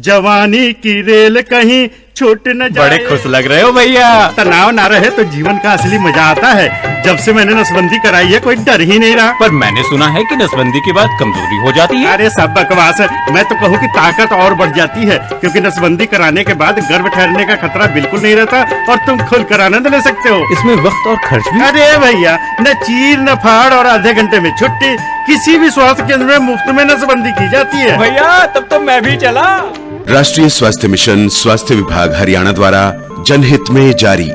जवानी की रेल कहीं छूट न जाए। बड़े खुश लग रहे हो भैया। तनाव ना रहे तो जीवन का असली मजा आता है। जब से मैंने नसबंदी कराई है कोई डर ही नहीं रहा। पर मैंने सुना है कि नसबंदी के बाद कमजोरी हो जाती है। अरे सब बकवास है। मैं तो कहूँ कि ताकत और बढ़ जाती है, क्योंकि नसबंदी कराने के बाद गर्भ ठहरने का खतरा बिल्कुल नहीं रहता और तुम खुलकर आनंद ले सकते हो। इसमें वक्त और खर्च भी। अरे भैया, न चीर न फाड़ और आधे घंटे में छुट्टी। किसी भी स्वास्थ्य केंद्र में मुफ्त में नसबंदी की जाती है। भैया तब तो मैं भी चला। राष्ट्रीय स्वास्थ्य मिशन, स्वास्थ्य विभाग हरियाणा द्वारा जनहित में जारी।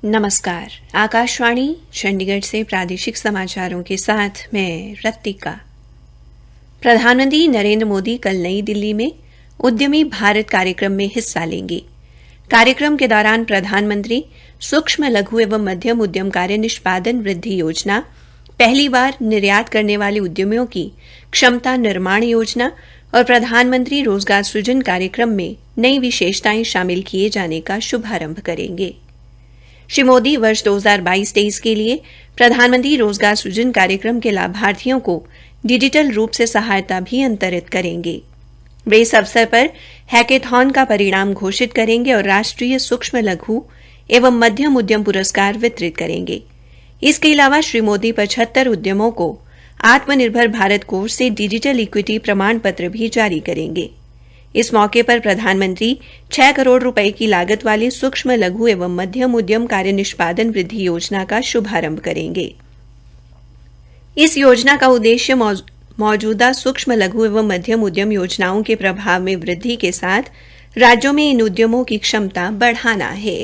नमस्कार, आकाशवाणी चंडीगढ़ से प्रादेशिक समाचारों के साथ मैं रत्तिका। प्रधानमंत्री नरेंद्र मोदी कल नई दिल्ली में उद्यमी भारत कार्यक्रम में हिस्सा लेंगे। कार्यक्रम के दौरान प्रधानमंत्री सूक्ष्म लघु एवं मध्यम उद्यम कार्य निष्पादन वृद्धि योजना, पहली बार निर्यात करने वाले उद्यमियों की क्षमता निर्माण योजना और प्रधानमंत्री रोजगार सृजन कार्यक्रम में नई विशेषताएं शामिल किए जाने का शुभारंभ करेंगे। श्री मोदी वर्ष 2022-23 के लिए प्रधानमंत्री रोजगार सृजन कार्यक्रम के लाभार्थियों को डिजिटल रूप से सहायता भी अंतरित करेंगे। वे इस अवसर पर हैकेथॉन का परिणाम घोषित करेंगे और राष्ट्रीय सूक्ष्म लघु एवं मध्यम उद्यम पुरस्कार वितरित करेंगे। इसके अलावा श्री मोदी 75 उद्यमों को आत्मनिर्भर भारत कोष से डिजिटल इक्विटी प्रमाण पत्र भी जारी करेंगे। इस मौके पर प्रधानमंत्री 6 करोड़ रुपए की लागत वाली सूक्ष्म लघु एवं मध्यम उद्यम कार्य निष्पादन वृद्धि योजना का शुभारंभ करेंगे। इस योजना का उद्देश्य मौजूदा सूक्ष्म लघु एवं मध्यम उद्यम योजनाओं के प्रभाव में वृद्धि के साथ राज्यों में इन उद्यमों की क्षमता बढ़ाना है।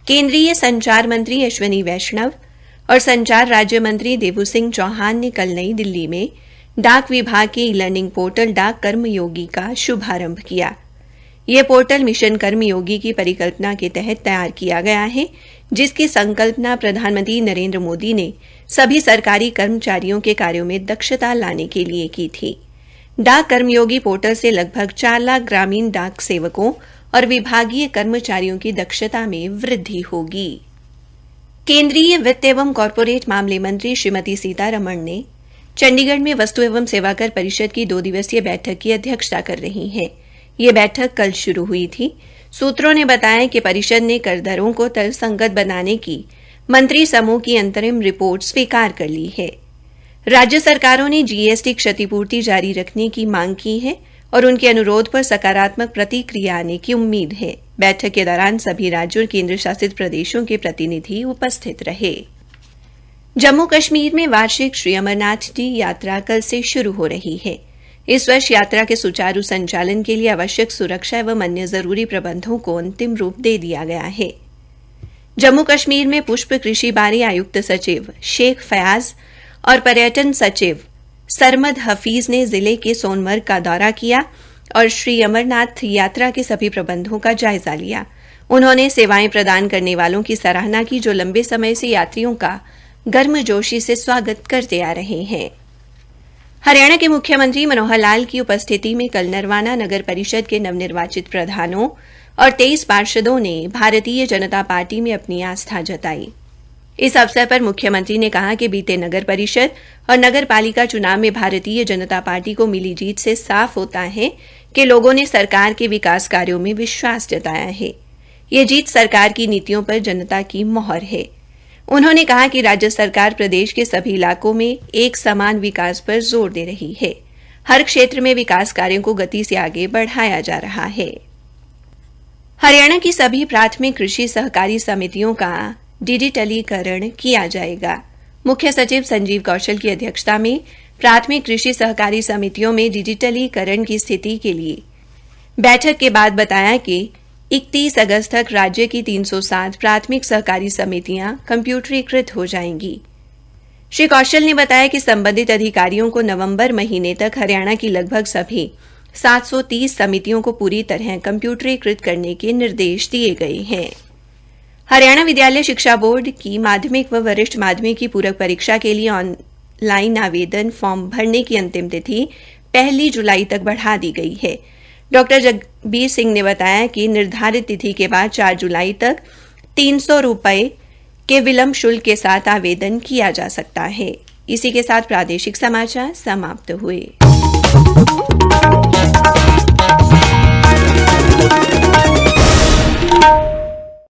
केंद्रीय संचार मंत्री अश्विनी वैष्णव और संचार राज्य मंत्री देवू सिंह चौहान ने कल नई दिल्ली में डाक विभाग के ई लर्निंग पोर्टल डाक कर्मयोगी का शुभारंभ किया। यह पोर्टल मिशन कर्मयोगी की परिकल्पना के तहत तैयार किया गया है, जिसकी संकल्पना प्रधानमंत्री नरेंद्र मोदी ने सभी सरकारी कर्मचारियों के कार्यों में दक्षता लाने के लिए की थी। डाक कर्मयोगी पोर्टल से लगभग 4 लाख ग्रामीण डाक सेवकों और विभागीय कर्मचारियों की दक्षता में वृद्धि होगी। केंद्रीय वित्त एवं कॉरपोरेट मामले मंत्री श्रीमती सीतारमण ने चंडीगढ़ में वस्तु एवं सेवाकर परिषद की 2 दिवसीय बैठक की अध्यक्षता कर रही हैं। यह बैठक कल शुरू हुई थी। सूत्रों ने बताया कि परिषद ने कर दरों को तर्कसंगत बनाने की मंत्री समूह की अंतरिम रिपोर्ट स्वीकार कर ली है। राज्य सरकारों ने जीएसटी क्षतिपूर्ति जारी रखने की मांग की है और उनके अनुरोध पर सकारात्मक प्रतिक्रिया आने की उम्मीद है। बैठक के दौरान सभी राज्यों और केंद्र शासित प्रदेशों के प्रतिनिधि उपस्थित रहे। जम्मू कश्मीर में वार्षिक श्री अमरनाथ जी यात्रा कल से शुरू हो रही है। इस वर्ष यात्रा के सुचारू संचालन के लिए आवश्यक सुरक्षा एवं अन्य जरूरी प्रबंधों को अंतिम रूप दे दिया गया है। जम्मू कश्मीर में पुष्प कृषि बारे आयुक्त सचिव शेख फयाज और पर्यटन सचिव सरमद हफीज ने जिले के सोनमर्ग का दौरा किया और श्री अमरनाथ यात्रा के सभी प्रबंधों का जायजा लिया। उन्होंने सेवाएं प्रदान करने वालों की सराहना की, जो लंबे समय से यात्रियों का गर्मजोशी से स्वागत करते आ रहे हैं। हरियाणा के मुख्यमंत्री मनोहर लाल की उपस्थिति में कल नरवाना नगर परिषद के नवनिर्वाचित प्रधानों और 23 पार्षदों ने भारतीय जनता पार्टी में अपनी आस्था जताई। इस अवसर पर मुख्यमंत्री ने कहा कि बीते नगर परिषद और नगर पालिका चुनाव में भारतीय जनता पार्टी को मिली जीत से साफ होता है कि लोगों ने सरकार के विकास कार्यों में विश्वास जताया है। यह जीत सरकार की नीतियों पर जनता की मोहर है। उन्होंने कहा कि राज्य सरकार प्रदेश के सभी इलाकों में एक समान विकास पर जोर दे रही है। हर क्षेत्र में विकास कार्यों को गति से आगे बढ़ाया जा रहा है। हरियाणा की सभी प्राथमिक कृषि सहकारी समितियों का डिजिटलीकरण किया जाएगा। मुख्य सचिव संजीव कौशल की अध्यक्षता में प्राथमिक कृषि सहकारी समितियों में डिजिटलीकरण की स्थिति के लिए बैठक के बाद बताया कि 31 अगस्त तक राज्य की 307 प्राथमिक सहकारी समितियां कंप्यूटरीकृत हो जाएंगी। श्री कौशल ने बताया कि संबंधित अधिकारियों को नवंबर महीने तक हरियाणा की लगभग सभी 730 समितियों को पूरी तरह कंप्यूटरीकृत करने के निर्देश दिए गए हैं। हरियाणा विद्यालय शिक्षा बोर्ड की माध्यमिक व वरिष्ठ माध्यमिक की पूरक परीक्षा के लिए ऑनलाइन आवेदन फॉर्म भरने की अंतिम तिथि 1 जुलाई तक बढ़ा दी गई है। डॉ जगबीर सिंह ने बताया कि निर्धारित तिथि के बाद 4 जुलाई तक 300 रुपए के विलंब शुल्क के साथ आवेदन किया जा सकता है। इसी के साथ प्रादेशिक समाचार समाप्त हुए।